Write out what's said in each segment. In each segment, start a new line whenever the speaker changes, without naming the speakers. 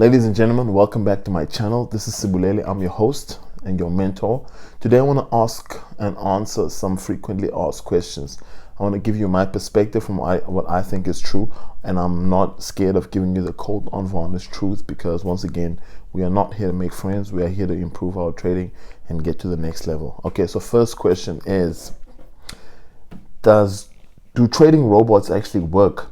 Ladies and gentlemen, welcome back to my channel. This is Sibulele. I'm your host and your mentor. Today I want to ask and answer some frequently asked questions. I want to give you my perspective from what I think is true, and I'm not scared of giving you the cold, unvarnished truth because once again, we are not here to make friends. We are here to improve our trading and get to the next level. Okay, so first question is, do trading robots actually work?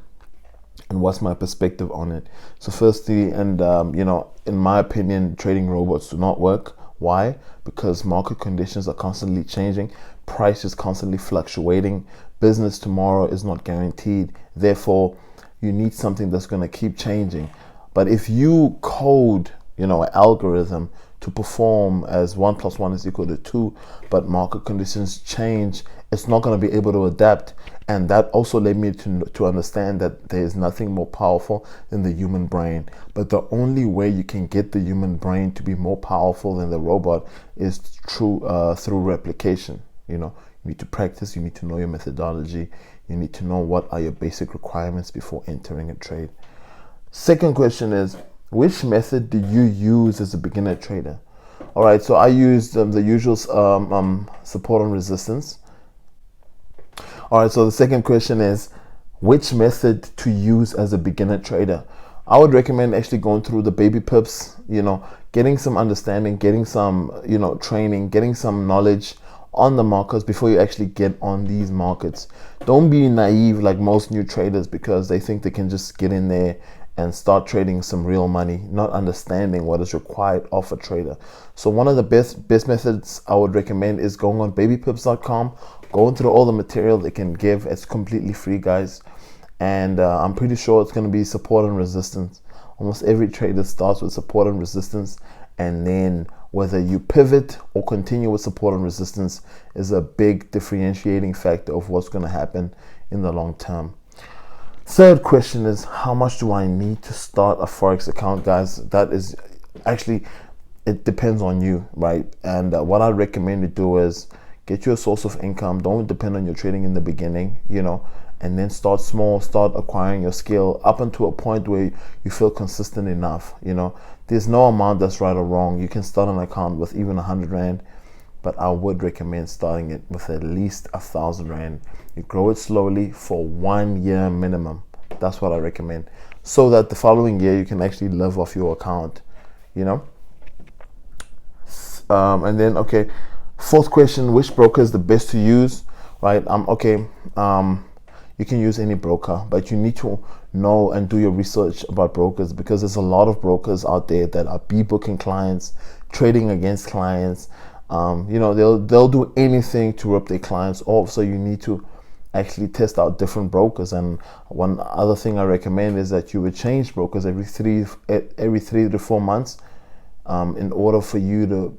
And what's my perspective on it? So firstly, and in my opinion, trading robots do not work. Why? Because market conditions are constantly changing, price is constantly fluctuating, business tomorrow is not guaranteed. Therefore, you need something that's going to keep changing. But if you code, an algorithm to perform as 1 + 1 is equal to 2, but market conditions change, it's not going to be able to adapt. And that also led me to understand that there is nothing more powerful than the human brain. But the only way you can get the human brain to be more powerful than the robot is through replication. You need to practice, you need to know your methodology, you need to know what are your basic requirements before entering a trade. Second question is, which method do you use as a beginner trader? All right, so I used the usual support and resistance. All right, so the second question is, which method to use as a beginner trader? I would recommend actually going through the baby pips, getting some understanding, getting some, training, getting some knowledge on the markets before you actually get on these markets. Don't be naive like most new traders because they think they can just get in there and start trading some real money, not understanding what is required of a trader. So one of the best methods I would recommend is going on babypips.com, going through all the material they can give. It's completely free, guys. And I'm pretty sure it's going to be support and resistance. Almost every trader starts with support and resistance, and then whether you pivot or continue with support and resistance is a big differentiating factor of what's going to happen in the long term. Third question is, how much do I need to start a Forex account? Guys, that is actually, it depends on you, right? And what I recommend you do is get you a source of income. Don't depend on your trading in the beginning, and then start small, start acquiring your skill up until a point where you feel consistent enough. There's no amount that's right or wrong. You can start an account with even 100 Rand, but I would recommend starting it with at least 1,000 Rand. You grow it slowly for 1 year minimum. That's what I recommend, so that the following year you can actually live off your account, and then, okay, fourth question, which broker is the best to use? Right? You can use any broker, but you need to know and do your research about brokers, because there's a lot of brokers out there that are booking clients, trading against clients. They'll do anything to rip their clients off. So you need to actually test out different brokers. And one other thing I recommend is that you would change brokers every 3 to 4 months in order for you to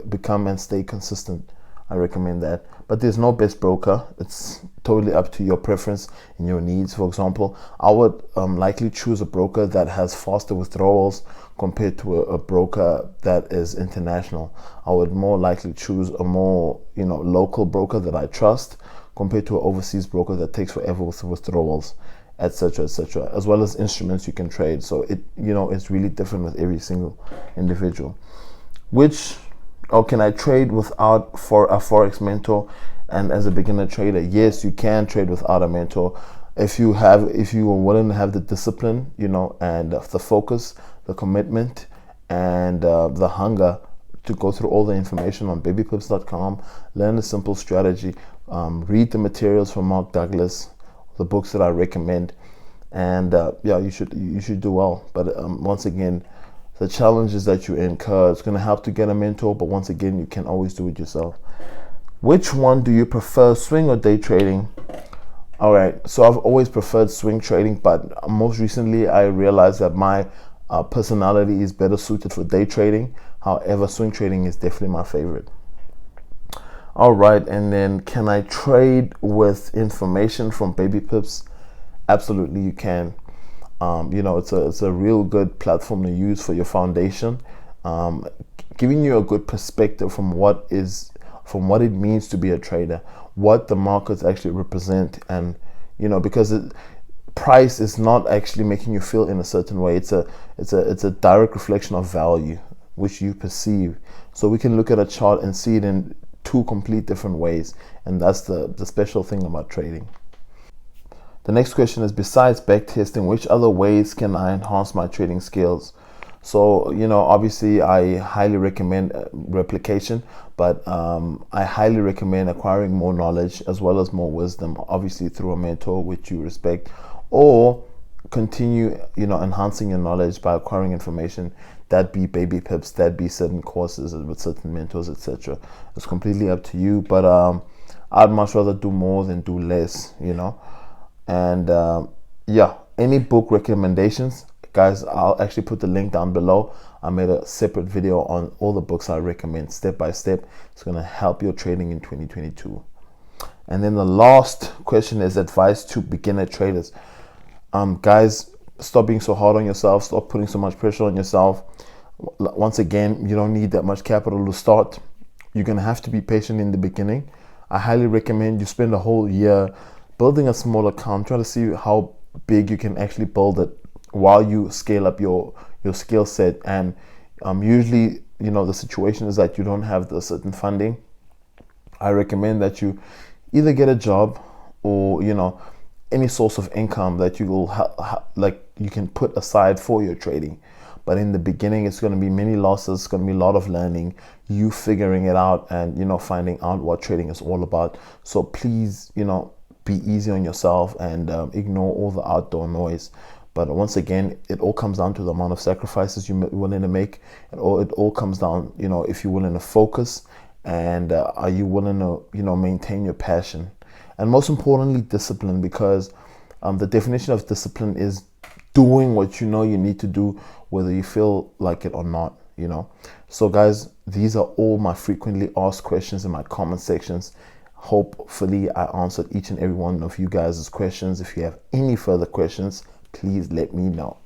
become and stay consistent. I recommend that. But there's no best broker. It's totally up to your preference and your needs. For example, I would likely choose a broker that has faster withdrawals compared to a broker that is international. I would more likely choose a more local broker that I trust compared to an overseas broker that takes forever with withdrawals, etc., as well as instruments you can trade. So it's really different with every single individual. Can I trade without for a Forex mentor? And as a beginner trader, yes, you can trade without a mentor if you are willing to have the discipline, and the focus, the commitment, and the hunger to go through all the information on babypips.com, learn a simple strategy, read the materials from Mark Douglas, the books that I recommend, and you should do well. But once again, the challenges that you incur, it's going to help to get a mentor, but once again, you can always do it yourself. Which one do you prefer, swing or day trading? All right, so I've always preferred swing trading, but most recently I realized that my personality is better suited for day trading. However, swing trading is definitely my favorite. All right, and then, can I trade with information from Baby Pips? Absolutely, you can. It's a real good platform to use for your foundation, giving you a good perspective from what it means to be a trader, what the markets actually represent, and because price is not actually making you feel in a certain way. It's a direct reflection of value which you perceive. So we can look at a chart and see it in two complete different ways, and that's the special thing about trading. The next question is, besides backtesting, which other ways can I enhance my trading skills? So, obviously I highly recommend replication, but I highly recommend acquiring more knowledge as well as more wisdom, obviously through a mentor which you respect, or continue, enhancing your knowledge by acquiring information. That be baby pips, that be certain courses with certain mentors, etc. It's completely up to you, but I'd much rather do more than do less, And yeah, any book recommendations, guys, I'll actually put the link down below. I made a separate video on all the books I recommend step by step. It's going to help your trading in 2022. And then the last question is advice to beginner traders. Guys, stop being so hard on yourself. Stop putting so much pressure on yourself. Once again, you don't need that much capital to start. You're going to have to be patient in the beginning. I highly recommend you spend a whole year building a small account, try to see how big you can actually build it while you scale up your skill set. And usually, the situation is that you don't have the certain funding. I recommend that you either get a job or, any source of income that you will you can put aside for your trading. But in the beginning, it's going to be many losses. It's going to be a lot of learning, you figuring it out, and finding out what trading is all about. So please, be easy on yourself and ignore all the outdoor noise. But once again, it all comes down to the amount of sacrifices you're willing to make. It all comes down, if you're willing to focus, and are you willing to, maintain your passion, and most importantly, discipline. Because the definition of discipline is doing what you need to do, whether you feel like it or not. So guys, these are all my frequently asked questions in my comment sections. Hopefully I answered each and every one of you guys' questions. If you have any further questions, please let me know.